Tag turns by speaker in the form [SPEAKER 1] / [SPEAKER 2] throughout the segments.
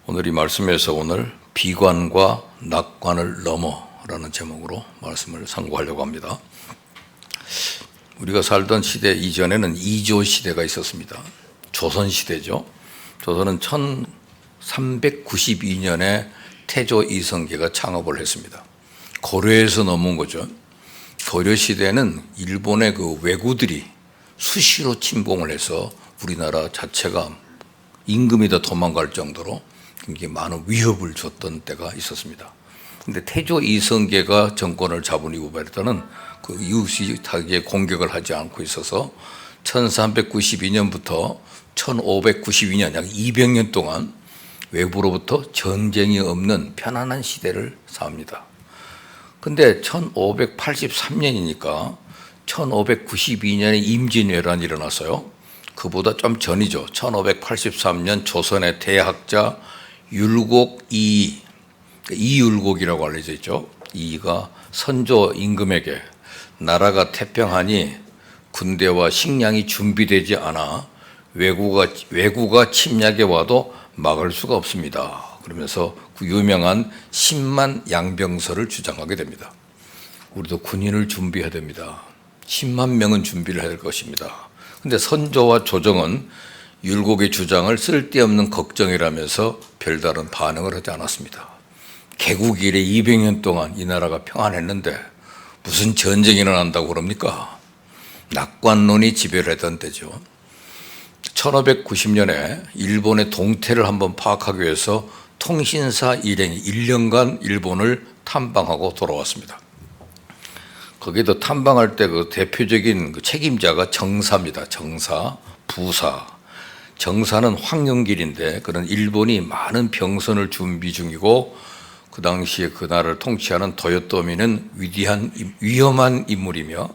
[SPEAKER 1] 오늘 이 말씀에서 오늘 비관과 낙관을 넘어라는 제목으로 말씀을 상고하려고 합니다. 우리가 살던 시대 이전에는 이조 시대가 있었습니다. 조선 시대죠. 조선은 1392년에 태조 이성계가 창업을 했습니다. 고려에서 넘어온 거죠. 고려 시대는 일본의 그 왜구들이 수시로 침공을 해서 우리나라 자체가 임금이 다 도망갈 정도로 굉장히 많은 위협을 줬던 때가 있었습니다. 근데 태조 이성계가 정권을 잡은 이후부터는 그 이웃이 공격을 하지 않고 있어서 1392년부터 1592년 약 200년 동안 외부로부터 전쟁이 없는 편안한 시대를 삽니다. 근데 1583년이니까 1592년에 임진왜란이 일어났어요. 그보다 좀 전이죠. 1583년 조선의 대학자 율곡 이율곡이라고 알려져 있죠. 이가 선조 임금에게 나라가 태평하니 군대와 식량이 준비되지 않아 왜구가 침략해 와도 막을 수가 없습니다. 그러면서 그 유명한 10만 양병설을 주장하게 됩니다. 우리도 군인을 준비해야 됩니다. 10만 명은 준비를 해야 될 것입니다. 근데 선조와 조정은 율곡의 주장을 쓸데없는 걱정이라면서 별다른 반응을 하지 않았습니다. 개국 이래 200년 동안 이 나라가 평안했는데 무슨 전쟁이 일어난다고 그럽니까? 낙관론이 지배를 했던 때죠. 1590년에 일본의 동태를 한번 파악하기 위해서 통신사 일행이 1년간 일본을 탐방하고 돌아왔습니다. 거기도 탐방할 때 그 대표적인 그 책임자가 정사입니다. 정사, 부사. 정사는 황영길인데 그런 일본이 많은 병선을 준비 중이고 그 당시에 그 나라를 통치하는 도요토미는 위험한 인물이며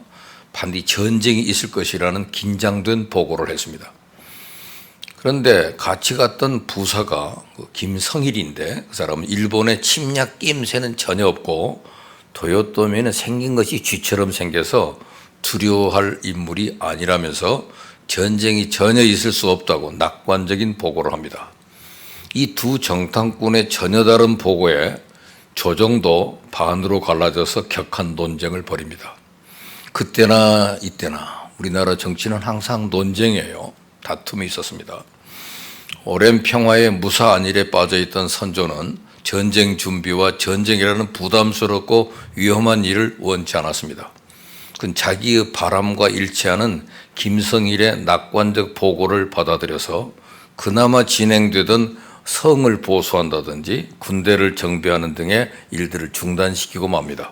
[SPEAKER 1] 반드시 전쟁이 있을 것이라는 긴장된 보고를 했습니다. 그런데 같이 갔던 부사가 김성일인데 그 사람은 일본의 침략 낌새는 전혀 없고 도요토미는 생긴 것이 쥐처럼 생겨서 두려워할 인물이 아니라면서 전쟁이 전혀 있을 수 없다고 낙관적인 보고를 합니다. 이 두 정탐꾼의 전혀 다른 보고에 조정도 반으로 갈라져서 격한 논쟁을 벌입니다. 그때나 이때나 우리나라 정치는 항상 논쟁이에요. 다툼이 있었습니다. 오랜 평화의 무사안일에 빠져있던 선조는 전쟁 준비와 전쟁이라는 부담스럽고 위험한 일을 원치 않았습니다. 그건 자기의 바람과 일치하는 김성일의 낙관적 보고를 받아들여서 그나마 진행되던 성을 보수한다든지 군대를 정비하는 등의 일들을 중단시키고 맙니다.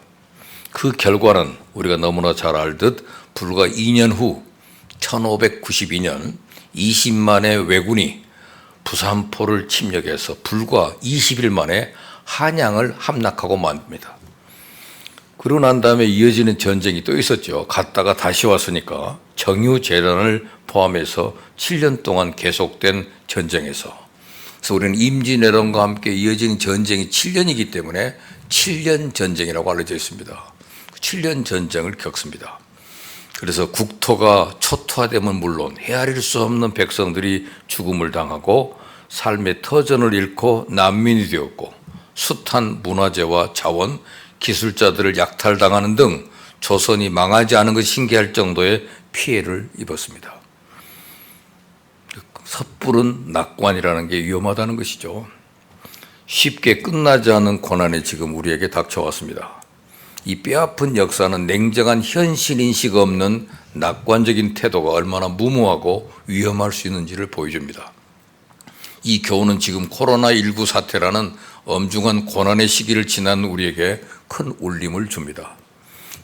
[SPEAKER 1] 그 결과는 우리가 너무나 잘 알듯 불과 2년 후 1592년 20만의 왜군이 부산포를 침략해서 불과 20일 만에 한양을 함락하고 맙니다. 그러고 난 다음에 이어지는 전쟁이 또 있었죠. 갔다가 다시 왔으니까 정유재란을 포함해서 7년 동안 계속된 전쟁에서 그래서 우리는 임진왜란과 함께 이어지는 전쟁이 7년이기 때문에 7년 전쟁이라고 알려져 있습니다. 7년 전쟁을 겪습니다. 그래서 국토가 초토화되면 물론 헤아릴 수 없는 백성들이 죽음을 당하고 삶의 터전을 잃고 난민이 되었고 숱한 문화재와 자원, 기술자들을 약탈당하는 등 조선이 망하지 않은 것이 신기할 정도의 피해를 입었습니다. 섣부른 낙관이라는 게 위험하다는 것이죠. 쉽게 끝나지 않은 고난이 지금 우리에게 닥쳐왔습니다. 이 뼈아픈 역사는 냉정한 현실인식 없는 낙관적인 태도가 얼마나 무모하고 위험할 수 있는지를 보여줍니다. 이 교훈은 지금 코로나19 사태라는 엄중한 고난의 시기를 지난 우리에게 큰 울림을 줍니다.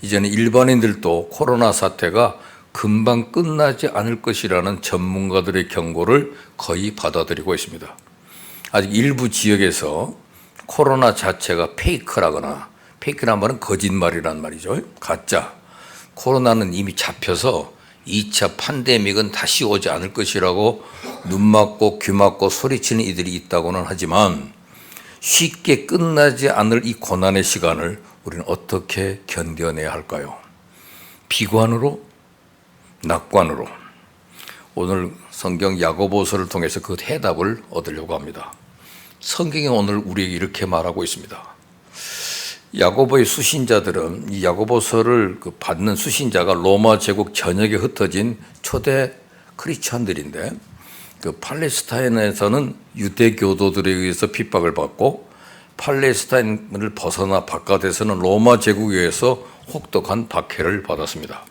[SPEAKER 1] 이제는 일반인들도 코로나 사태가 금방 끝나지 않을 것이라는 전문가들의 경고를 거의 받아들이고 있습니다. 아직 일부 지역에서 코로나 자체가 페이크라거나 페이크란 말은 거짓말이란 말이죠. 가짜. 코로나는 이미 잡혀서 2차 팬데믹은 다시 오지 않을 것이라고 눈 맞고 귀 맞고 소리치는 이들이 있다고는 하지만 쉽게 끝나지 않을 이 고난의 시간을 우리는 어떻게 견뎌내야 할까요? 비관으로? 낙관으로? 오늘 성경 야고보서를 통해서 그 해답을 얻으려고 합니다. 성경이 오늘 우리에게 이렇게 말하고 있습니다. 야고보의 수신자들은 이 야고보서를 받는 수신자가 로마 제국 전역에 흩어진 초대 크리스천들인데 팔레스타인에서는 유대 교도들에 의해서 핍박을 받고 팔레스타인을 벗어나 바깥에서는 로마 제국에 의해서 혹독한 박해를 받았습니다.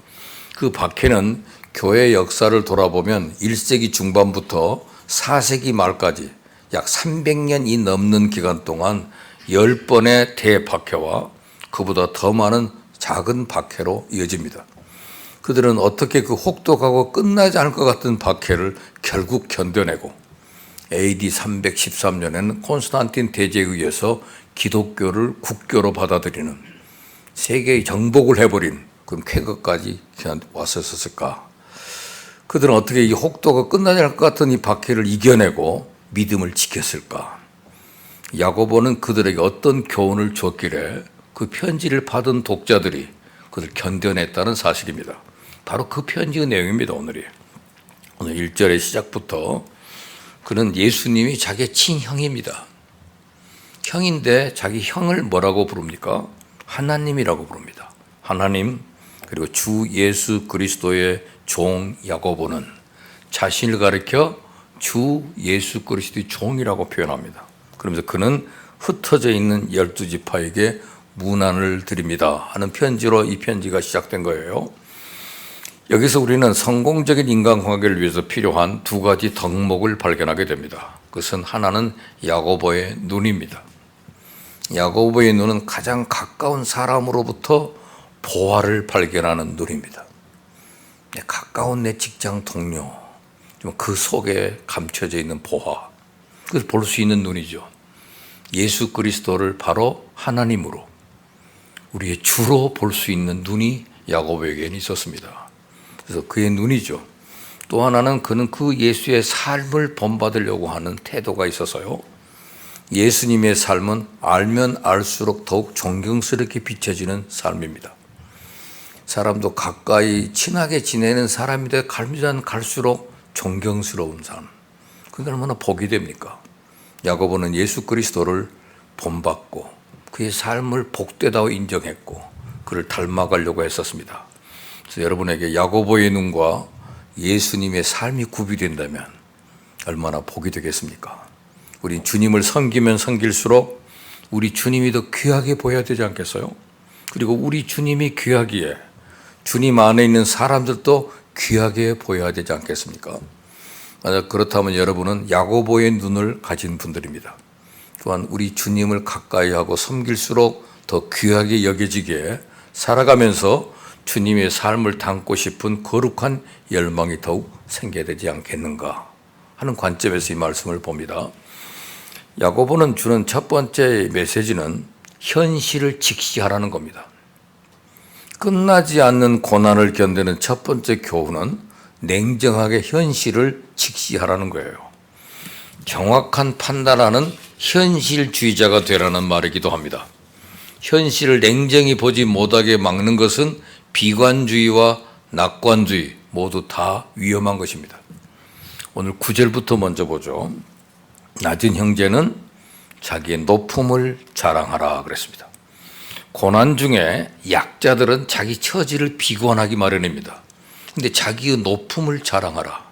[SPEAKER 1] 그 박해는 교회 역사를 돌아보면 1세기 중반부터 4세기 말까지 약 300년이 넘는 기간 동안 10번의 대박해와 그보다 더 많은 작은 박해로 이어집니다. 그들은 어떻게 그 혹독하고 끝나지 않을 것 같은 박해를 결국 견뎌내고 AD 313년에는 콘스탄틴 대제에 의해서 기독교를 국교로 받아들이는 세계의 정복을 해버린 그런 쾌거까지 왔었을까? 그들은 어떻게 이 혹독하고 끝나지 않을 것 같은 이 박해를 이겨내고 믿음을 지켰을까? 야고보는 그들에게 어떤 교훈을 줬길래 그 편지를 받은 독자들이 그들 견뎌냈다는 사실입니다. 바로 그 편지의 내용입니다. 오늘 1절의 시작부터 그는 예수님이 자기의 친형입니다. 형인데 자기 형을 뭐라고 부릅니까? 하나님이라고 부릅니다. 하나님 그리고 주 예수 그리스도의 종 야고보는 자신을 가리켜 주 예수 그리스도의 종이라고 표현합니다. 그러면서 그는 흩어져 있는 12지파에게 문안을 드립니다 하는 편지로 이 편지가 시작된 거예요. 여기서 우리는 성공적인 인간관계를 위해서 필요한 두 가지 덕목을 발견하게 됩니다. 그것은 하나는 야고보의 눈입니다. 야고보의 눈은 가장 가까운 사람으로부터 보화를 발견하는 눈입니다. 가까운 내 직장 동료, 그 속에 감춰져 있는 보화, 그걸 볼 수 있는 눈이죠. 예수 그리스도를 바로 하나님으로 우리의 주로 볼 수 있는 눈이 야고보에게는 있었습니다. 그래서 그의 눈이죠. 또 하나는 그는 그 예수의 삶을 본받으려고 하는 태도가 있어서요. 예수님의 삶은 알면 알수록 더욱 존경스럽게 비춰지는 삶입니다. 사람도 가까이 친하게 지내는 사람이 가면 갈수록 존경스러운 삶. 그게 얼마나 복이 됩니까? 야고보는 예수 그리스도를 본받고 그의 삶을 복되다고 인정했고 그를 닮아가려고 했었습니다. 그래서 여러분에게 야고보의 눈과 예수님의 삶이 구비된다면 얼마나 복이 되겠습니까? 우리 주님을 섬기면 섬길수록 우리 주님이 더 귀하게 보여야 되지 않겠어요? 그리고 우리 주님이 귀하기에 주님 안에 있는 사람들도 귀하게 보여야 되지 않겠습니까? 만약 그렇다면 여러분은 야고보의 눈을 가진 분들입니다. 또한 우리 주님을 가까이 하고 섬길수록 더 귀하게 여겨지기에 살아가면서 주님의 삶을 담고 싶은 거룩한 열망이 더욱 생겨야 되지 않겠는가 하는 관점에서 이 말씀을 봅니다. 야고보는 주는 첫 번째 메시지는 현실을 직시하라는 겁니다. 끝나지 않는 고난을 견디는 첫 번째 교훈은 냉정하게 현실을 직시하라는 거예요. 정확한 판단하는 현실주의자가 되라는 말이기도 합니다. 현실을 냉정히 보지 못하게 막는 것은 비관주의와 낙관주의 모두 다 위험한 것입니다. 오늘 9절부터 먼저 보죠. 낮은 형제는 자기의 높음을 자랑하라 그랬습니다. 고난 중에 약자들은 자기 처지를 비관하기 마련입니다. 근데 자기의 높음을 자랑하라.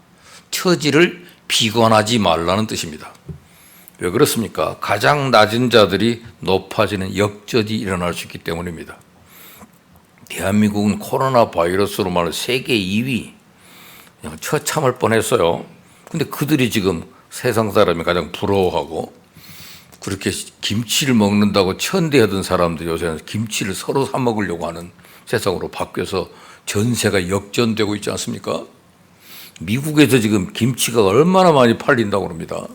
[SPEAKER 1] 처지를 비관하지 말라는 뜻입니다. 왜 그렇습니까? 가장 낮은 자들이 높아지는 역전이 일어날 수 있기 때문입니다. 대한민국은 코로나 바이러스로 말해 세계 2위, 그냥 처참할 뻔했어요. 근데 그들이 지금 세상 사람이 가장 부러워하고 그렇게 김치를 먹는다고 천대하던 사람들 요새는 김치를 서로 사 먹으려고 하는 세상으로 바뀌어서 전세가 역전되고 있지 않습니까? 미국에서 지금 김치가 얼마나 많이 팔린다고 합니다.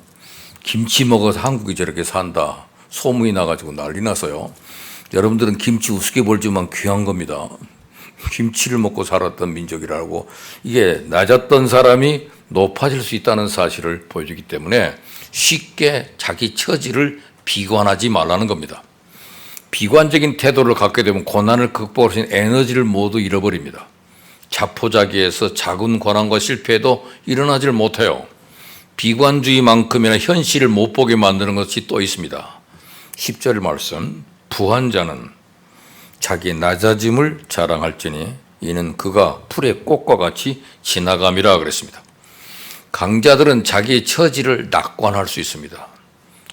[SPEAKER 1] 김치 먹어서 한국이 저렇게 산다 소문이 나가지고 난리 나서요. 여러분들은 김치 우습게 볼지만 귀한 겁니다. 김치를 먹고 살았던 민족이라고. 이게 낮았던 사람이 높아질 수 있다는 사실을 보여주기 때문에 쉽게 자기 처지를 비관하지 말라는 겁니다. 비관적인 태도를 갖게 되면 고난을 극복할 수 있는 에너지를 모두 잃어버립니다. 자포자기해서 작은 고난과 실패도 일어나질 못해요. 비관주의만큼이나 현실을 못 보게 만드는 것이 또 있습니다. 10절 말씀, 부한 자는 자기 낮아짐을 자랑할지니 이는 그가 풀의 꽃과 같이 지나감이라 그랬습니다. 강자들은 자기의 처지를 낙관할 수 있습니다.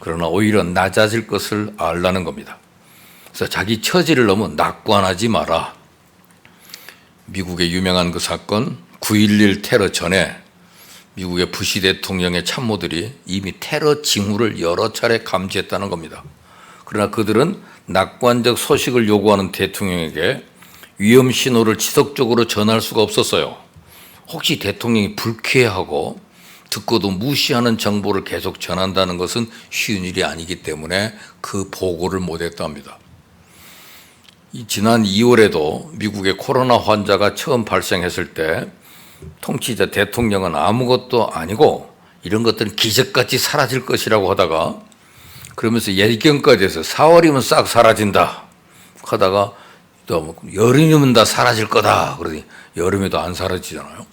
[SPEAKER 1] 그러나 오히려 낮아질 것을 알라는 겁니다. 그래서 자기 처지를 너무 낙관하지 마라. 미국의 유명한 그 사건 9.11 테러 전에 미국의 부시 대통령의 참모들이 이미 테러 징후를 여러 차례 감지했다는 겁니다. 그러나 그들은 낙관적 소식을 요구하는 대통령에게 위험 신호를 지속적으로 전할 수가 없었어요. 혹시 대통령이 불쾌해하고 듣고도 무시하는 정보를 계속 전한다는 것은 쉬운 일이 아니기 때문에 그 보고를 못했다 합니다. 지난 2월에도 미국의 코로나 환자가 처음 발생했을 때 통치자 대통령은 아무것도 아니고 이런 것들은 기적같이 사라질 것이라고 하다가 그러면서 예견까지 해서 4월이면 싹 사라진다 하다가 또 여름이면 다 사라질 거다 그러더니 여름에도 안 사라지잖아요.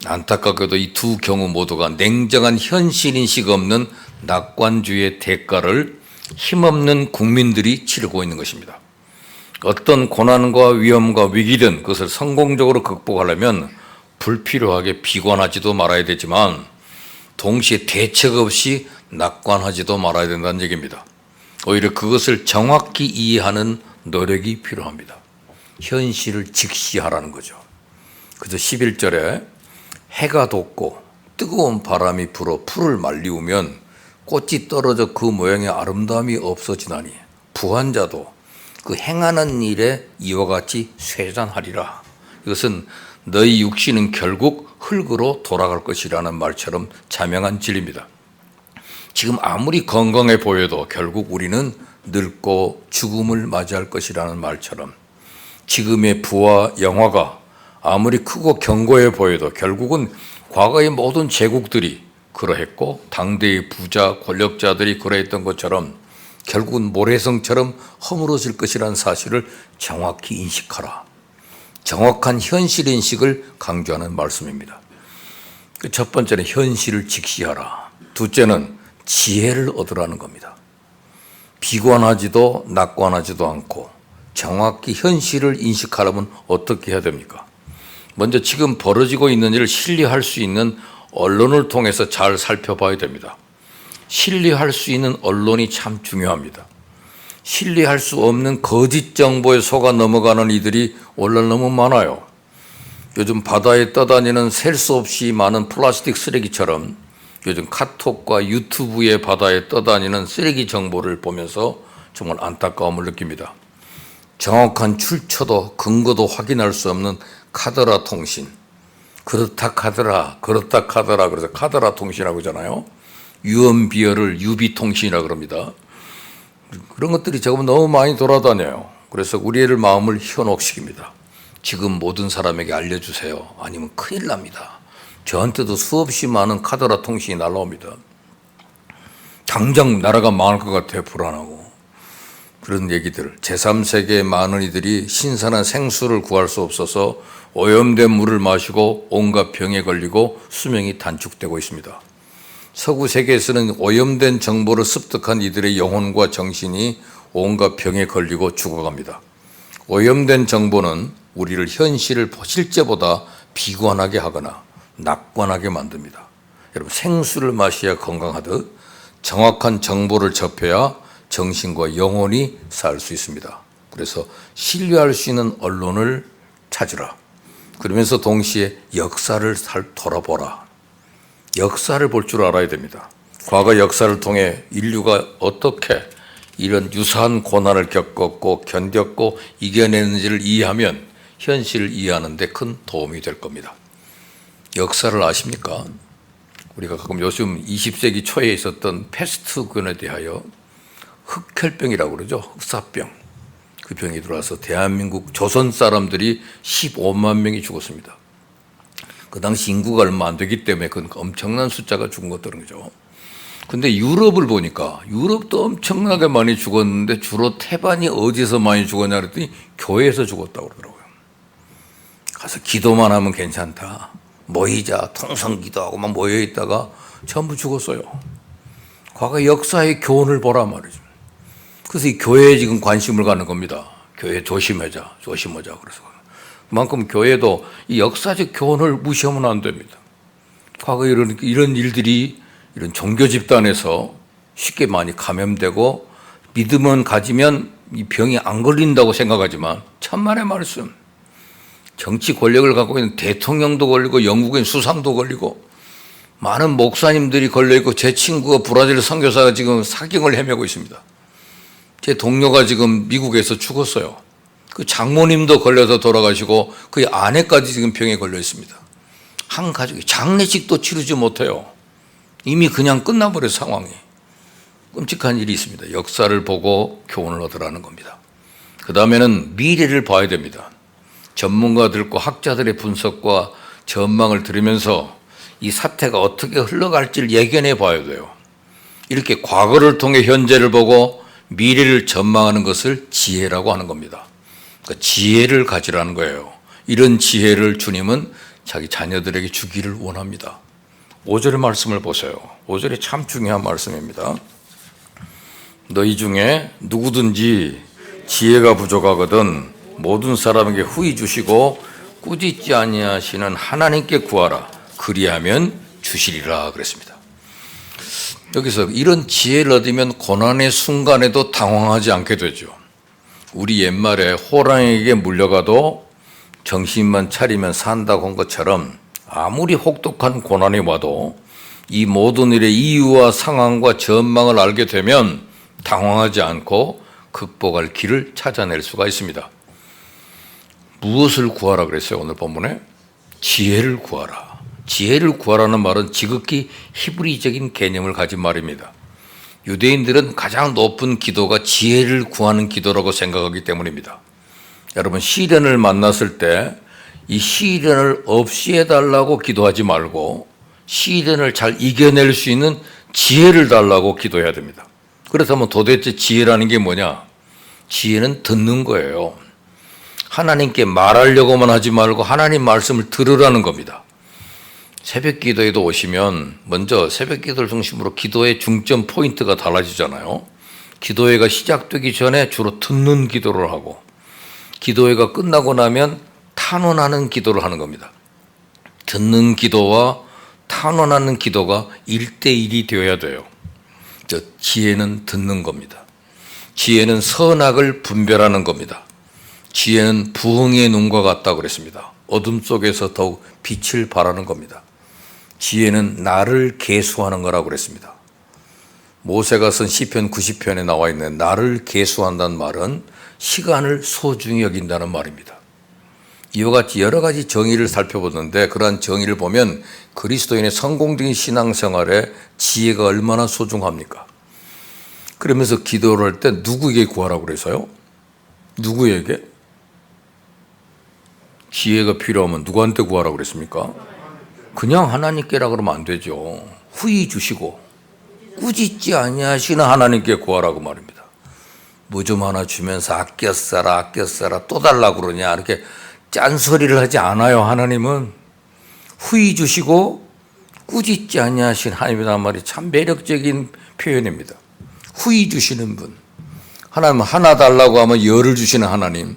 [SPEAKER 1] 안타깝게도 이 두 경우 모두가 냉정한 현실인식 없는 낙관주의의 대가를 힘없는 국민들이 치르고 있는 것입니다. 어떤 고난과 위험과 위기든 그것을 성공적으로 극복하려면 불필요하게 비관하지도 말아야 되지만 동시에 대책 없이 낙관하지도 말아야 된다는 얘기입니다. 오히려 그것을 정확히 이해하는 노력이 필요합니다. 현실을 직시하라는 거죠. 그래서 11절에 해가 돋고 뜨거운 바람이 불어 풀을 말리우면 꽃이 떨어져 그 모양의 아름다움이 없어지나니 부한 자도 그 행하는 일에 이와 같이 쇠잔하리라. 이것은 너희 육신은 결국 흙으로 돌아갈 것이라는 말처럼 자명한 진리입니다. 지금 아무리 건강해 보여도 결국 우리는 늙고 죽음을 맞이할 것이라는 말처럼 지금의 부와 영화가 아무리 크고 견고해 보여도 결국은 과거의 모든 제국들이 그러했고 당대의 부자 권력자들이 그러했던 것처럼 결국은 모래성처럼 허물어질 것이라는 사실을 정확히 인식하라. 정확한 현실인식을 강조하는 말씀입니다. 첫 번째는 현실을 직시하라. 둘째는 지혜를 얻으라는 겁니다. 비관하지도 낙관하지도 않고 정확히 현실을 인식하려면 어떻게 해야 됩니까? 먼저 지금 벌어지고 있는 일을 신뢰할 수 있는 언론을 통해서 잘 살펴봐야 됩니다. 신뢰할 수 있는 언론이 참 중요합니다. 신뢰할 수 없는 거짓 정보에 속아 넘어가는 이들이 원래 너무 많아요. 요즘 바다에 떠다니는 셀 수 없이 많은 플라스틱 쓰레기처럼 요즘 카톡과 유튜브의 바다에 떠다니는 쓰레기 정보를 보면서 정말 안타까움을 느낍니다. 정확한 출처도 근거도 확인할 수 없는 카더라 통신, 그렇다 카더라 그래서 카더라 통신이라고 하잖아요. 유언비어를 유비통신이라고 그럽니다. 그런 것들이 지금 너무 많이 돌아다녀요. 그래서 우리의 마음을 현혹시킵니다. 지금 모든 사람에게 알려주세요. 아니면 큰일 납니다. 저한테도 수없이 많은 카더라 통신이 날라옵니다. 당장 나라가 망할 것 같아 불안하고 그런 얘기들. 제3세계의 많은 이들이 신선한 생수를 구할 수 없어서 오염된 물을 마시고 온갖 병에 걸리고 수명이 단축되고 있습니다. 서구 세계에서는 오염된 정보를 습득한 이들의 영혼과 정신이 온갖 병에 걸리고 죽어갑니다. 오염된 정보는 우리를 현실을 실제보다 비관하게 하거나 낙관하게 만듭니다. 여러분, 생수를 마셔야 건강하듯 정확한 정보를 접해야 정신과 영혼이 살 수 있습니다. 그래서 신뢰할 수 있는 언론을 찾으라. 그러면서 동시에 역사를 돌아보라. 역사를 볼 줄 알아야 됩니다. 과거 역사를 통해 인류가 어떻게 이런 유사한 고난을 겪었고 견뎠고 이겨냈는지를 이해하면 현실을 이해하는 데 큰 도움이 될 겁니다. 역사를 아십니까? 우리가 가끔 요즘 20세기 초에 있었던 패스트균에 대하여 흑혈병이라고 그러죠. 흑사병. 그 병이 들어와서 대한민국 조선 사람들이 15만 명이 죽었습니다. 그 당시 인구가 얼마 안 되기 때문에 그건 엄청난 숫자가 죽은 것들은 거죠. 근데 유럽을 보니까 유럽도 엄청나게 많이 죽었는데 주로 태반이 어디서 많이 죽었냐 그랬더니 교회에서 죽었다고 그러더라고요. 가서 기도만 하면 괜찮다. 모이자 통성기도하고 막 모여 있다가 전부 죽었어요. 과거 역사의 교훈을 보란 말이죠. 그래서 이 교회에 지금 관심을 갖는 겁니다. 교회 조심하자. 그래서 그만큼 교회도 이 역사적 교훈을 무시하면 안 됩니다. 과거 이런 일들이 이런 종교 집단에서 쉽게 많이 감염되고 믿음은 가지면 이 병이 안 걸린다고 생각하지만 천만의 말씀. 정치 권력을 갖고 있는 대통령도 걸리고 영국인 수상도 걸리고 많은 목사님들이 걸려있고 제 친구가 브라질 선교사가 지금 사경을 헤매고 있습니다. 제 동료가 지금 미국에서 죽었어요. 그 장모님도 걸려서 돌아가시고 그의 아내까지 지금 병에 걸려 있습니다. 한 가족이 장례식도 치르지 못해요. 이미 그냥 끝나버린 상황이. 끔찍한 일이 있습니다. 역사를 보고 교훈을 얻으라는 겁니다. 그 다음에는 미래를 봐야 됩니다. 전문가들과 학자들의 분석과 전망을 들으면서 이 사태가 어떻게 흘러갈지를 예견해 봐야 돼요. 이렇게 과거를 통해 현재를 보고 미래를 전망하는 것을 지혜라고 하는 겁니다. 그러니까 지혜를 가지라는 거예요. 이런 지혜를 주님은 자기 자녀들에게 주기를 원합니다. 5절의 말씀을 보세요. 5절이 참 중요한 말씀입니다. 너희 중에 누구든지 지혜가 부족하거든 모든 사람에게 후히 주시고 꾸짖지 아니하시는 하나님께 구하라. 그리하면 주시리라 그랬습니다. 여기서 이런 지혜를 얻으면 고난의 순간에도 당황하지 않게 되죠. 우리 옛말에 호랑이에게 물려가도 정신만 차리면 산다고 한 것처럼 아무리 혹독한 고난이 와도 이 모든 일의 이유와 상황과 전망을 알게 되면 당황하지 않고 극복할 길을 찾아낼 수가 있습니다. 무엇을 구하라 그랬어요? 오늘 본문에 지혜를 구하라. 지혜를 구하라는 말은 지극히 히브리적인 개념을 가진 말입니다. 유대인들은 가장 높은 기도가 지혜를 구하는 기도라고 생각하기 때문입니다. 여러분 시련을 만났을 때 이 시련을 없이 해달라고 기도하지 말고 시련을 잘 이겨낼 수 있는 지혜를 달라고 기도해야 됩니다. 그렇다면 도대체 지혜라는 게 뭐냐? 지혜는 듣는 거예요. 하나님께 말하려고만 하지 말고 하나님 말씀을 들으라는 겁니다. 새벽 기도에도 오시면 먼저 새벽 기도를 중심으로 기도의 중점 포인트가 달라지잖아요. 기도회가 시작되기 전에 주로 듣는 기도를 하고 기도회가 끝나고 나면 탄원하는 기도를 하는 겁니다. 듣는 기도와 탄원하는 기도가 1대1이 되어야 돼요. 지혜는 듣는 겁니다. 지혜는 선악을 분별하는 겁니다. 지혜는 부흥의 눈과 같다고 그랬습니다. 어둠 속에서 더욱 빛을 발하는 겁니다. 지혜는 나를 계수하는 거라고 그랬습니다. 모세가 쓴 시편 90편에 나와 있는 나를 계수한다는 말은 시간을 소중히 여긴다는 말입니다. 이와 같이 여러 가지 정의를 살펴보는데 그러한 정의를 보면 그리스도인의 성공적인 신앙생활에 지혜가 얼마나 소중합니까? 그러면서 기도를 할 때 누구에게 구하라고 그래서요? 누구에게? 지혜가 필요하면 누구한테 구하라고 그랬습니까? 그냥 하나님께라 그러면 안 되죠. 후히 주시고 꾸짖지 아니하시는 하나님께 구하라고 말입니다. 뭐 좀 하나 주면서 아껴 써라 또 달라고 그러냐 이렇게 짠소리를 하지 않아요. 하나님은 후히 주시고 꾸짖지 아니하신 하나님이란 말이 참 매력적인 표현입니다. 후히 주시는 분. 하나님은 하나 달라고 하면 열을 주시는 하나님.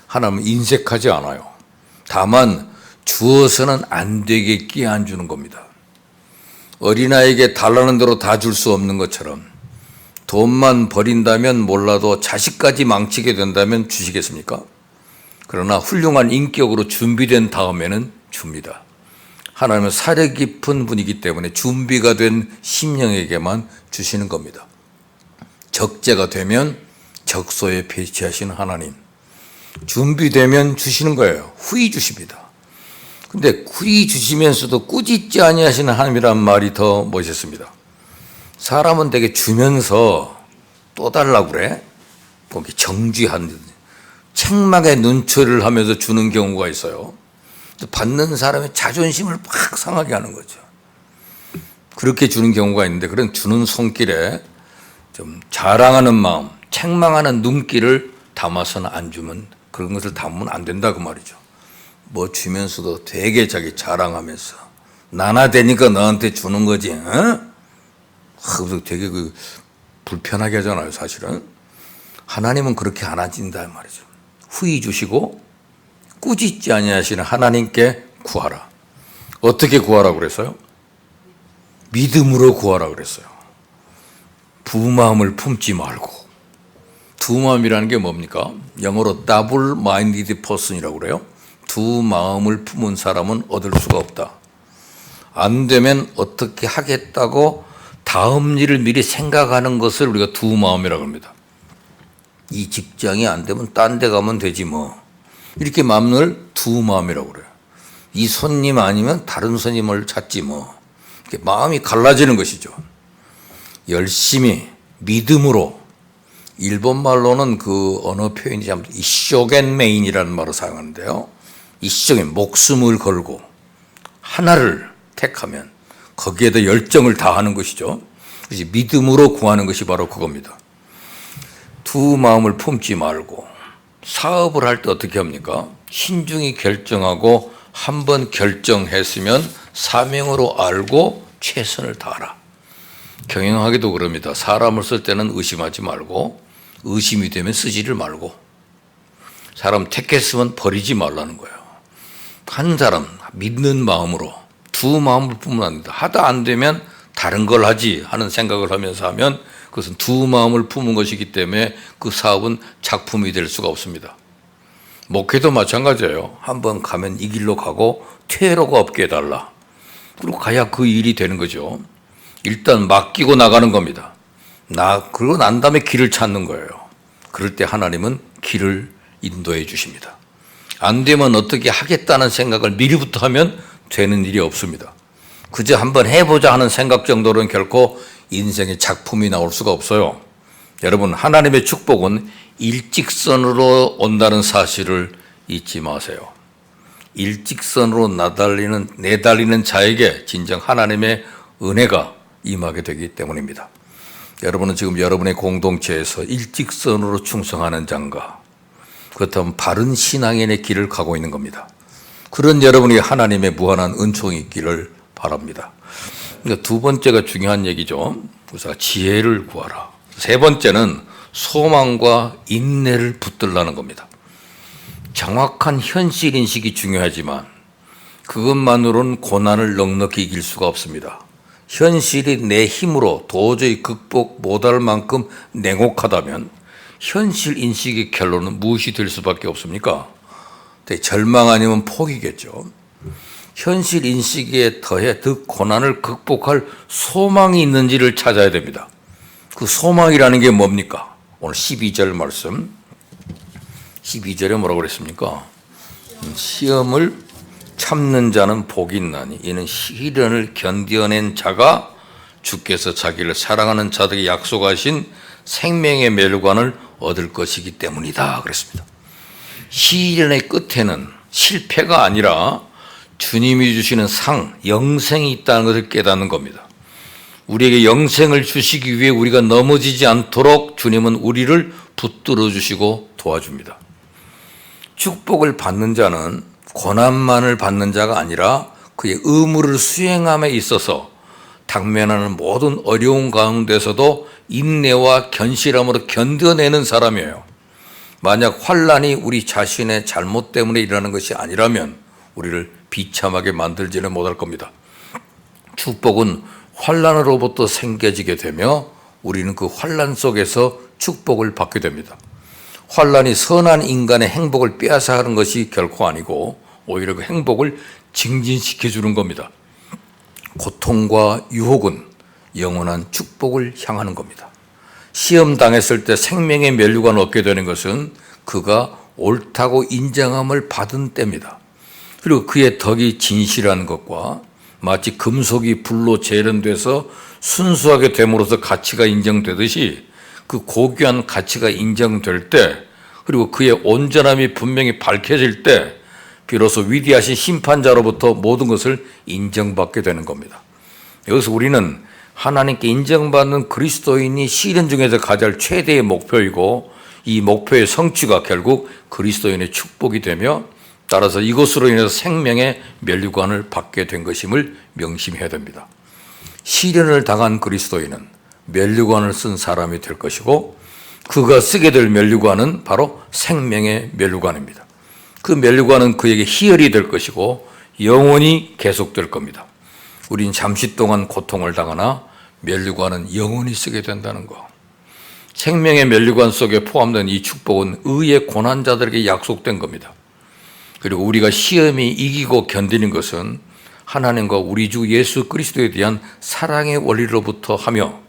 [SPEAKER 1] 하나님은 인색하지 않아요. 다만 주어서는 안 되겠기에 안 주는 겁니다. 어린아이에게 달라는 대로 다 줄 수 없는 것처럼 돈만 버린다면 몰라도 자식까지 망치게 된다면 주시겠습니까? 그러나 훌륭한 인격으로 준비된 다음에는 줍니다. 하나님은 사려 깊은 분이기 때문에 준비가 된 심령에게만 주시는 겁니다. 적재가 되면 적소에 배치하시는 하나님. 준비되면 주시는 거예요. 후히 주십니다. 근데 후히 주시면서도 꾸짖지 아니하시는 하나님이란 말이 더 멋있습니다. 사람은 되게 주면서 또 달라고 그래. 거기 정죄한 듯. 책망의 눈초리를 하면서 주는 경우가 있어요. 받는 사람의 자존심을 팍 상하게 하는 거죠. 그렇게 주는 경우가 있는데 그런 주는 손길에 좀 자랑하는 마음, 책망하는 눈길을 담아서는 안 주면 그런 것을 담으면 안 된다 그 말이죠. 뭐 주면서도 되게 자기 자랑하면서 나나되니까 너한테 주는 거지. 되게 불편하게 하잖아요, 사실은. 하나님은 그렇게 안 하신다 말이죠. 후히 주시고 꾸짖지 아니하시는 하나님께 구하라. 어떻게 구하라고 그랬어요? 믿음으로 구하라고 그랬어요. 부마음을 품지 말고. 두 마음이라는 게 뭡니까? 영어로 double minded person이라고 그래요. 두 마음을 품은 사람은 얻을 수가 없다. 안 되면 어떻게 하겠다고 다음 일을 미리 생각하는 것을 우리가 두 마음이라고 합니다. 이 직장이 안 되면 딴 데 가면 되지 뭐. 이렇게 마음을 두 마음이라고 그래요. 이 손님 아니면 다른 손님을 찾지 뭐. 이렇게 마음이 갈라지는 것이죠. 열심히 믿음으로. 일본 말로는 그 언어 표현이 참 이쇼겐메인이라는 말을 사용하는데요. 이쇼겐, 목숨을 걸고 하나를 택하면 거기에다 열정을 다하는 것이죠. 그래서 믿음으로 구하는 것이 바로 그겁니다. 두 마음을 품지 말고. 사업을 할 때 어떻게 합니까? 신중히 결정하고 한번 결정했으면 사명으로 알고 최선을 다하라. 경영하기도 그럽니다. 사람을 쓸 때는 의심하지 말고 의심이 되면 쓰지를 말고 사람 택했으면 버리지 말라는 거예요. 한 사람 믿는 마음으로 두 마음을 품으면 안 된다. 하다 안 되면 다른 걸 하지 하는 생각을 하면서 하면 그것은 두 마음을 품은 것이기 때문에 그 사업은 작품이 될 수가 없습니다. 목회도 마찬가지예요. 한번 가면 이 길로 가고 퇴로가 없게 해달라. 그리고 가야 그 일이 되는 거죠. 일단 맡기고 나가는 겁니다. 그러고 난 다음에 길을 찾는 거예요. 그럴 때 하나님은 길을 인도해 주십니다. 안 되면 어떻게 하겠다는 생각을 미리부터 하면 되는 일이 없습니다. 그저 한번 해보자 하는 생각 정도로는 결코 인생의 작품이 나올 수가 없어요. 여러분, 하나님의 축복은 일직선으로 온다는 사실을 잊지 마세요. 일직선으로 내달리는 자에게 진정 하나님의 은혜가 임하게 되기 때문입니다. 여러분은 지금 여러분의 공동체에서 일직선으로 충성하는 자인가? 그렇다면 바른 신앙인의 길을 가고 있는 겁니다. 그런 여러분이 하나님의 무한한 은총이 있기를 바랍니다. 그러니까 두 번째가 중요한 얘기죠. 그래서 지혜를 구하라. 세 번째는 소망과 인내를 붙들라는 겁니다. 정확한 현실 인식이 중요하지만 그것만으로는 고난을 넉넉히 이길 수가 없습니다. 현실이 내 힘으로 도저히 극복 못할 만큼 냉혹하다면 현실 인식의 결론은 무엇이 될 수밖에 없습니까? 절망 아니면 포기겠죠. 현실 인식에 더해 그 고난을 극복할 소망이 있는지를 찾아야 됩니다. 그 소망이라는 게 뭡니까? 오늘 12절 말씀 12절에 뭐라고 그랬습니까? 시험을 참는 자는 복이 있나니 이는 시련을 견뎌낸 자가 주께서 자기를 사랑하는 자들에게 약속하신 생명의 멸관을 얻을 것이기 때문이다 그랬습니다. 시련의 끝에는 실패가 아니라 주님이 주시는 상, 영생이 있다는 것을 깨닫는 겁니다. 우리에게 영생을 주시기 위해 우리가 넘어지지 않도록 주님은 우리를 붙들어 주시고 도와줍니다. 축복을 받는 자는 고난만을 받는 자가 아니라 그의 의무를 수행함에 있어서 당면하는 모든 어려운 가운데서도 인내와 견실함으로 견뎌내는 사람이에요. 만약 환난이 우리 자신의 잘못 때문에 일어나는 것이 아니라면 우리를 비참하게 만들지는 못할 겁니다. 축복은 환난으로부터 생겨지게 되며 우리는 그 환난 속에서 축복을 받게 됩니다. 환난이 선한 인간의 행복을 빼앗아가는 것이 결코 아니고 오히려 그 행복을 증진시켜 주는 겁니다. 고통과 유혹은 영원한 축복을 향하는 겁니다. 시험 당했을 때 생명의 면류관을 얻게 되는 것은 그가 옳다고 인정함을 받은 때입니다. 그리고 그의 덕이 진실한 것과 마치 금속이 불로 재련돼서 순수하게 됨으로써 가치가 인정되듯이 그 고귀한 가치가 인정될 때 그리고 그의 온전함이 분명히 밝혀질 때 비로소 위대하신 심판자로부터 모든 것을 인정받게 되는 겁니다. 여기서 우리는 하나님께 인정받는 그리스도인이 시련 중에서 가질 최대의 목표이고 이 목표의 성취가 결국 그리스도인의 축복이 되며 따라서 이것으로 인해서 생명의 면류관을 받게 된 것임을 명심해야 됩니다. 시련을 당한 그리스도인은 면류관을 쓴 사람이 될 것이고 그가 쓰게 될 면류관은 바로 생명의 면류관입니다. 그 면류관은 그에게 희열이 될 것이고 영원히 계속될 겁니다. 우린 잠시 동안 고통을 당하나 면류관은 영원히 쓰게 된다는 거. 생명의 면류관 속에 포함된 이 축복은 의의 고난자들에게 약속된 겁니다. 그리고 우리가 시험이 이기고 견디는 것은 하나님과 우리 주 예수 그리스도에 대한 사랑의 원리로부터 하며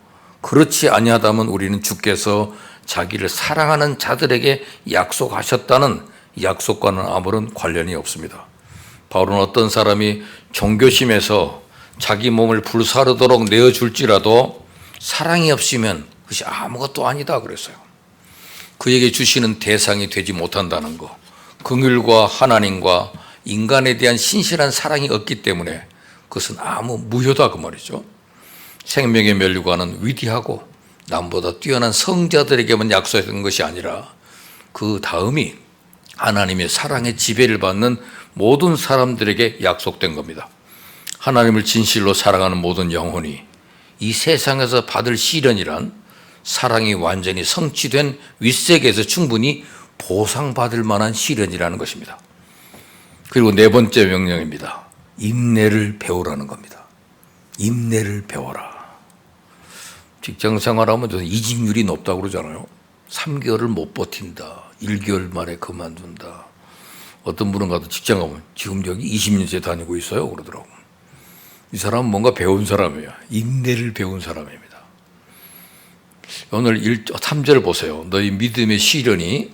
[SPEAKER 1] 그렇지 아니하다면 우리는 주께서 자기를 사랑하는 자들에게 약속하셨다는 약속과는 아무런 관련이 없습니다. 바울은 어떤 사람이 종교심에서 자기 몸을 불사르도록 내어줄지라도 사랑이 없으면 그것이 아무것도 아니다 그랬어요. 그에게 주시는 대상이 되지 못한다는 거, 긍휼과 하나님과 인간에 대한 신실한 사랑이 없기 때문에 그것은 아무 무효다 그 말이죠. 생명의 면류관은 위대하고 남보다 뛰어난 성자들에게만 약속된 것이 아니라 그 다음이 하나님의 사랑의 지배를 받는 모든 사람들에게 약속된 겁니다. 하나님을 진실로 사랑하는 모든 영혼이 이 세상에서 받을 시련이란 사랑이 완전히 성취된 윗세계에서 충분히 보상받을 만한 시련이라는 것입니다. 그리고 네 번째 명령입니다. 인내를 배우라는 겁니다. 인내를 배워라. 직장 생활하면 이직률이 높다고 그러잖아요. 3개월을 못 버틴다. 1개월 만에 그만둔다. 어떤 분은 가도 직장 가면 지금 여기 20년째 다니고 있어요 그러더라고. 이 사람은 뭔가 배운 사람이에요. 인내를 배운 사람입니다. 오늘 3절 보세요. 너희 믿음의 시련이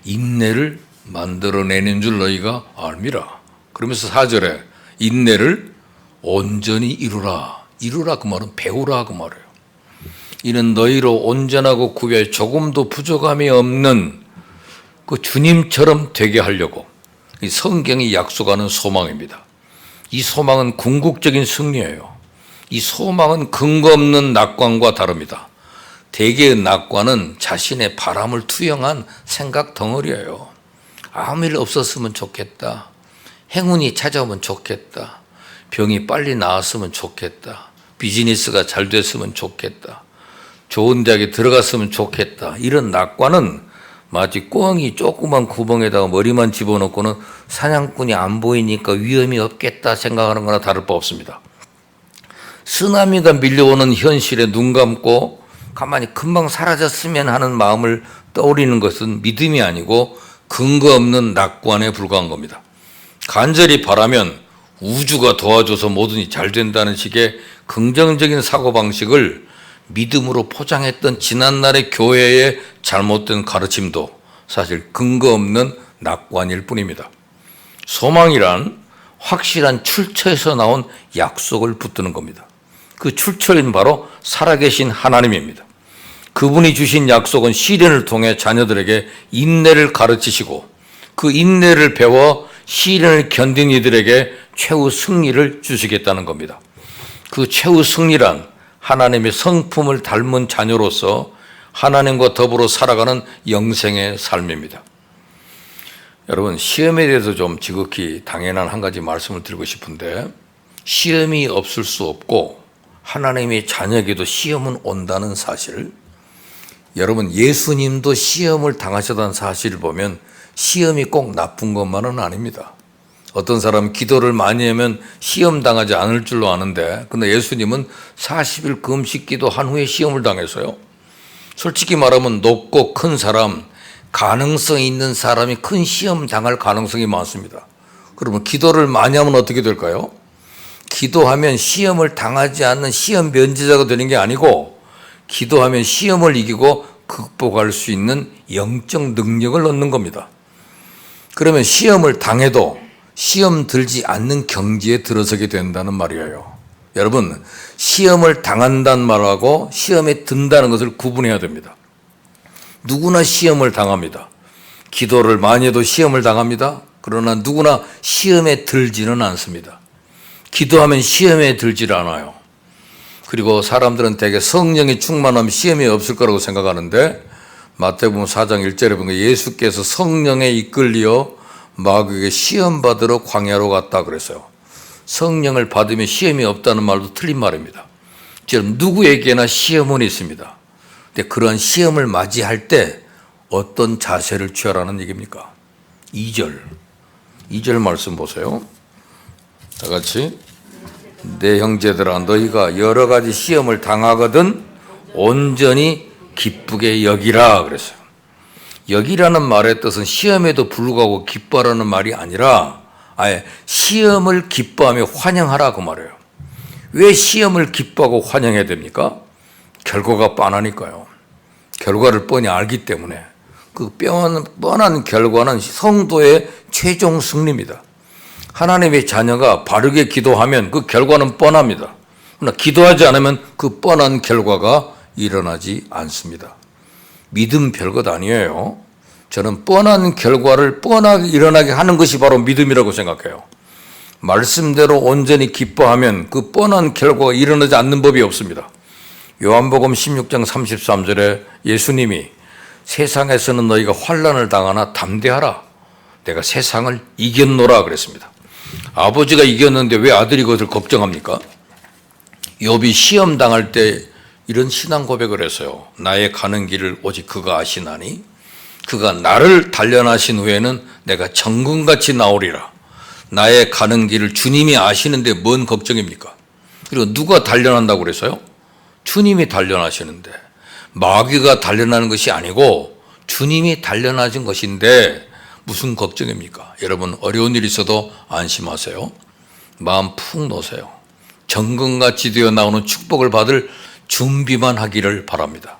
[SPEAKER 1] 인내를 만들어내는 줄 너희가 알미라. 그러면서 4절에 인내를 온전히 이루라. 이루라 그 말은 배우라 그 말이에요. 이는 너희로 온전하고 구별에 조금도 부족함이 없는 그 주님처럼 되게 하려고 이 성경이 약속하는 소망입니다. 이 소망은 궁극적인 승리예요. 이 소망은 근거 없는 낙관과 다릅니다. 대개의 낙관은 자신의 바람을 투영한 생각 덩어리예요. 아무 일 없었으면 좋겠다. 행운이 찾아오면 좋겠다. 병이 빨리 나았으면 좋겠다. 비즈니스가 잘 됐으면 좋겠다. 좋은 대학에 들어갔으면 좋겠다. 이런 낙관은 마치 꿩이 조그만 구멍에다가 머리만 집어넣고는 사냥꾼이 안 보이니까 위험이 없겠다 생각하는 거나 다를 바 없습니다. 쓰나미가 밀려오는 현실에 눈 감고 가만히 금방 사라졌으면 하는 마음을 떠올리는 것은 믿음이 아니고 근거 없는 낙관에 불과한 겁니다. 간절히 바라면 우주가 도와줘서 모든 일이 잘 된다는 식의 긍정적인 사고방식을 믿음으로 포장했던 지난날의 교회의 잘못된 가르침도 사실 근거 없는 낙관일 뿐입니다. 소망이란 확실한 출처에서 나온 약속을 붙드는 겁니다. 그 출처는 바로 살아계신 하나님입니다. 그분이 주신 약속은 시련을 통해 자녀들에게 인내를 가르치시고 그 인내를 배워 시련을 견딘 이들에게 최후 승리를 주시겠다는 겁니다. 그 최후 승리란 하나님의 성품을 닮은 자녀로서 하나님과 더불어 살아가는 영생의 삶입니다. 여러분, 시험에 대해서 좀 지극히 당연한 한 가지 말씀을 드리고 싶은데, 시험이 없을 수 없고 하나님의 자녀에게도 시험은 온다는 사실, 여러분 예수님도 시험을 당하셨다는 사실을 보면 시험이 꼭 나쁜 것만은 아닙니다. 어떤 사람은 기도를 많이 하면 시험 당하지 않을 줄로 아는데, 근데 예수님은 40일 금식 기도한 후에 시험을 당했어요. 솔직히 말하면 높고 큰 사람, 가능성이 있는 사람이 큰 시험 당할 가능성이 많습니다. 그러면 기도를 많이 하면 어떻게 될까요? 기도하면 시험을 당하지 않는 시험 면제자가 되는 게 아니고, 기도하면 시험을 이기고 극복할 수 있는 영적 능력을 얻는 겁니다. 그러면 시험을 당해도 시험 들지 않는 경지에 들어서게 된다는 말이에요. 여러분, 시험을 당한다는 말하고 시험에 든다는 것을 구분해야 됩니다. 누구나 시험을 당합니다. 기도를 많이 해도 시험을 당합니다. 그러나 누구나 시험에 들지는 않습니다. 기도하면 시험에 들질 않아요. 그리고 사람들은 대개 성령이 충만하면 시험이 없을 거라고 생각하는데, 마태복음 4장 1절에 보면 예수께서 성령에 이끌려 마귀에게 시험 받으러 광야로 갔다 그랬어요. 성령을 받으면 시험이 없다는 말도 틀린 말입니다. 지금 누구에게나 시험은 있습니다. 근데 그러한 시험을 맞이할 때 어떤 자세를 취하라는 얘기입니까? 2절 말씀 보세요. 다 같이. 내 형제들아, 너희가 여러 가지 시험을 당하거든 온전히 기쁘게 여기라 그랬어요. 여기라는 말의 뜻은 시험에도 불구하고 기뻐하라는 말이 아니라 아예 시험을 기뻐하며 환영하라 그 말이에요. 왜 시험을 기뻐하고 환영해야 됩니까? 결과가 뻔하니까요. 결과를 뻔히 알기 때문에 그 뻔한 결과는 성도의 최종 승리입니다. 하나님의 자녀가 바르게 기도하면 그 결과는 뻔합니다. 그러나 기도하지 않으면 그 뻔한 결과가 일어나지 않습니다. 믿음 별것 아니에요. 저는 뻔한 결과를 뻔하게 일어나게 하는 것이 바로 믿음이라고 생각해요. 말씀대로 온전히 기뻐하면 그 뻔한 결과가 일어나지 않는 법이 없습니다. 요한복음 16장 33절에 예수님이 세상에서는 너희가 환난을 당하나 담대하라. 내가 세상을 이겼노라 그랬습니다. 아버지가 이겼는데 왜 아들이 그것을 걱정합니까? 욥이 시험 당할 때 이런 신앙 고백을 했어요. 나의 가는 길을 오직 그가 아시나니 그가 나를 단련하신 후에는 내가 정금같이 나오리라. 나의 가는 길을 주님이 아시는데 뭔 걱정입니까? 그리고 누가 단련한다고 그랬어요? 주님이 단련하시는데 마귀가 단련하는 것이 아니고 주님이 단련하신 것인데 무슨 걱정입니까? 여러분 어려운 일이 있어도 안심하세요. 마음 푹 놓으세요. 정금같이 되어 나오는 축복을 받을 준비만 하기를 바랍니다.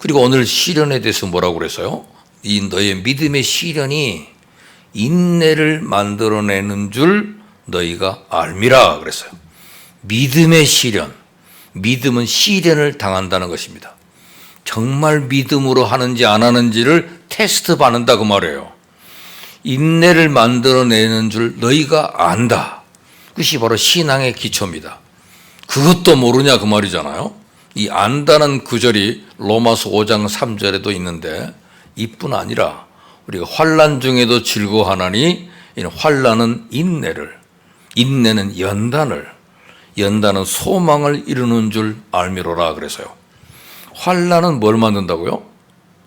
[SPEAKER 1] 그리고 오늘 시련에 대해서 뭐라고 그랬어요? 이 너의 믿음의 시련이 인내를 만들어내는 줄 너희가 알미라 그랬어요. 믿음의 시련, 믿음은 시련을 당한다는 것입니다. 정말 믿음으로 하는지 안 하는지를 테스트 받는다 그 말이에요. 인내를 만들어내는 줄 너희가 안다. 그것이 바로 신앙의 기초입니다. 그것도 모르냐 그 말이잖아요. 이 안다는 구절이 로마서 5장 3절에도 있는데 이뿐 아니라 우리가 환난 중에도 즐거워하나니 환난은 인내를, 인내는 연단은 소망을 이루는 줄 알미로라 그래서요. 환난은 뭘 만든다고요?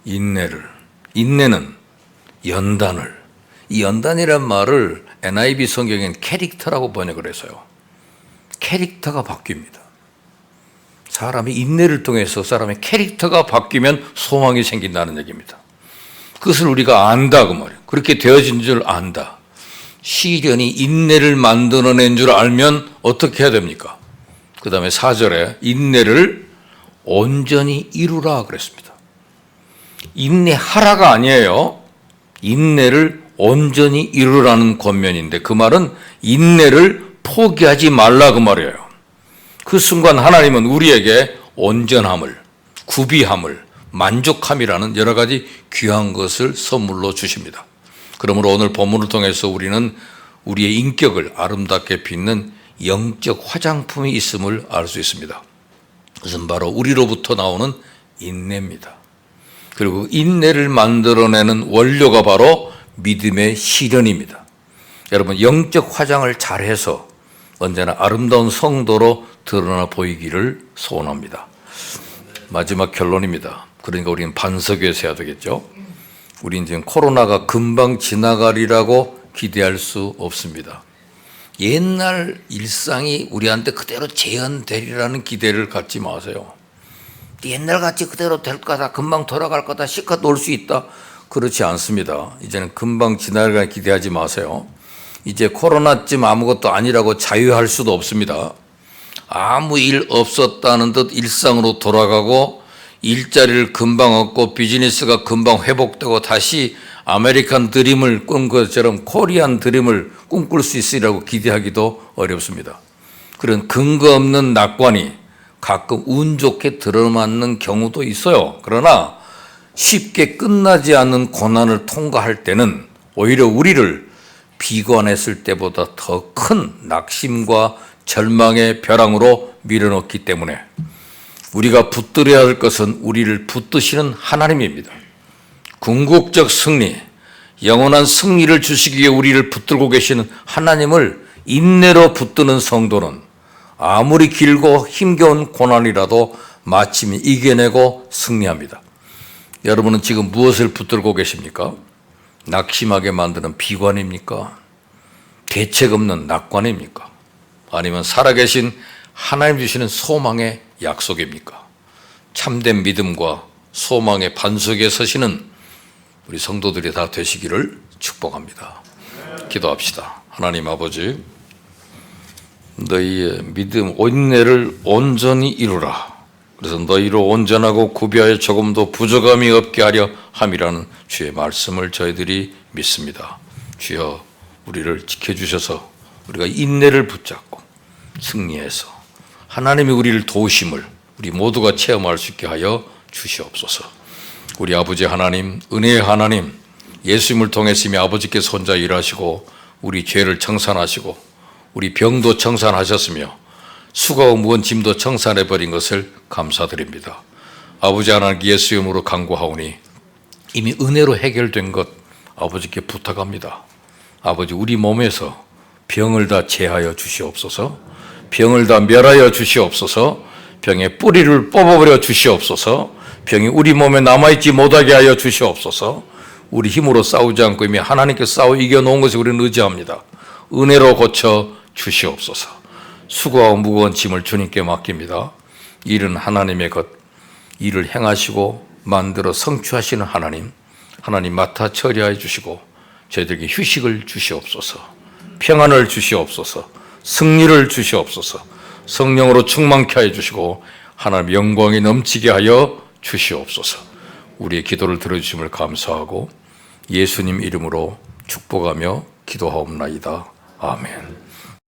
[SPEAKER 1] 인내를. 인내는 연단을. 이 연단이란 말을 NIV 성경엔 캐릭터라고 번역을 해서요. 캐릭터가 바뀝니다. 사람이 인내를 통해서 사람의 캐릭터가 바뀌면 소망이 생긴다는 얘기입니다. 그것을 우리가 안다 그 말이에요. 그렇게 되어진 줄 안다. 시련이 인내를 만들어낸 줄 알면 어떻게 해야 됩니까? 그 다음에 4절에 인내를 온전히 이루라 그랬습니다. 인내하라가 아니에요. 인내를 온전히 이루라는 권면인데 그 말은 인내를 포기하지 말라 그 말이에요. 그 순간 하나님은 우리에게 온전함을, 구비함을, 만족함이라는 여러 가지 귀한 것을 선물로 주십니다. 그러므로 오늘 본문을 통해서 우리는 우리의 인격을 아름답게 빛는 영적 화장품이 있음을 알 수 있습니다. 그것은 바로 우리로부터 나오는 인내입니다. 그리고 인내를 만들어내는 원료가 바로 믿음의 시련입니다. 여러분 영적 화장을 잘해서 언제나 아름다운 성도로 드러나 보이기를 소원합니다. 마지막 결론입니다. 그러니까 우리는 반석에서 해야 되겠죠. 우리는 지금 코로나가 금방 지나가리라고 기대할 수 없습니다. 옛날 일상이 우리한테 그대로 재현되리라는 기대를 갖지 마세요. 옛날같이 그대로 될 거다, 금방 돌아갈 거다, 실컷 놀 수 있다. 그렇지 않습니다. 이제는 금방 지나갈 기대하지 마세요. 이제 코로나쯤 아무것도 아니라고 자유할 수도 없습니다. 아무 일 없었다는 듯 일상으로 돌아가고 일자리를 금방 얻고 비즈니스가 금방 회복되고 다시 아메리칸 드림을 꿈 것처럼 코리안 드림을 꿈꿀 수 있으리라고 기대하기도 어렵습니다. 그런 근거 없는 낙관이 가끔 운 좋게 들어맞는 경우도 있어요. 그러나 쉽게 끝나지 않는 고난을 통과할 때는 오히려 우리를 비관했을 때보다 더 큰 낙심과 절망의 벼랑으로 밀어넣기 때문에 우리가 붙들어야 할 것은 우리를 붙드시는 하나님입니다. 궁극적 승리, 영원한 승리를 주시기 위해 우리를 붙들고 계시는 하나님을 인내로 붙드는 성도는 아무리 길고 힘겨운 고난이라도 마침 이겨내고 승리합니다. 여러분은 지금 무엇을 붙들고 계십니까? 낙심하게 만드는 비관입니까? 대책 없는 낙관입니까? 아니면 살아계신 하나님 주시는 소망의 약속입니까? 참된 믿음과 소망의 반석에 서시는 우리 성도들이 다 되시기를 축복합니다. 기도합시다. 하나님 아버지, 너희의 믿음 온내를 온전히 이루라. 그래서 너희로 온전하고 구비하여 조금도 부족함이 없게 하려 함이라는 주의 말씀을 저희들이 믿습니다. 주여, 우리를 지켜주셔서 우리가 인내를 붙잡고 승리해서 하나님이 우리를 도우심을 우리 모두가 체험할 수 있게 하여 주시옵소서. 우리 아버지 하나님, 은혜의 하나님, 예수님을 통해서 이미 아버지께서 혼자 일하시고 우리 죄를 청산하시고 우리 병도 청산하셨으며 수고하고 무거운 짐도 청산해버린 것을 감사드립니다. 아버지 하나님, 예수 이름으로 간구하오니 이미 은혜로 해결된 것 아버지께 부탁합니다. 아버지, 우리 몸에서 병을 다 제하여 주시옵소서. 병을 다 멸하여 주시옵소서. 병의 뿌리를 뽑아버려 주시옵소서. 병이 우리 몸에 남아있지 못하게 하여 주시옵소서. 우리 힘으로 싸우지 않고 이미 하나님께서 싸워 이겨놓은 것을 우리는 의지합니다. 은혜로 고쳐 주시옵소서. 수고하고 무거운 짐을 주님께 맡깁니다. 일은 하나님의 것, 일을 행하시고 만들어 성취하시는 하나님, 하나님 맡아 처리하여 주시고 저희들에게 휴식을 주시옵소서. 평안을 주시옵소서. 승리를 주시옵소서. 성령으로 충만케 하여 주시고 하나님 영광이 넘치게 하여 주시옵소서. 우리의 기도를 들어주심을 감사하고 예수님 이름으로 축복하며 기도하옵나이다. 아멘.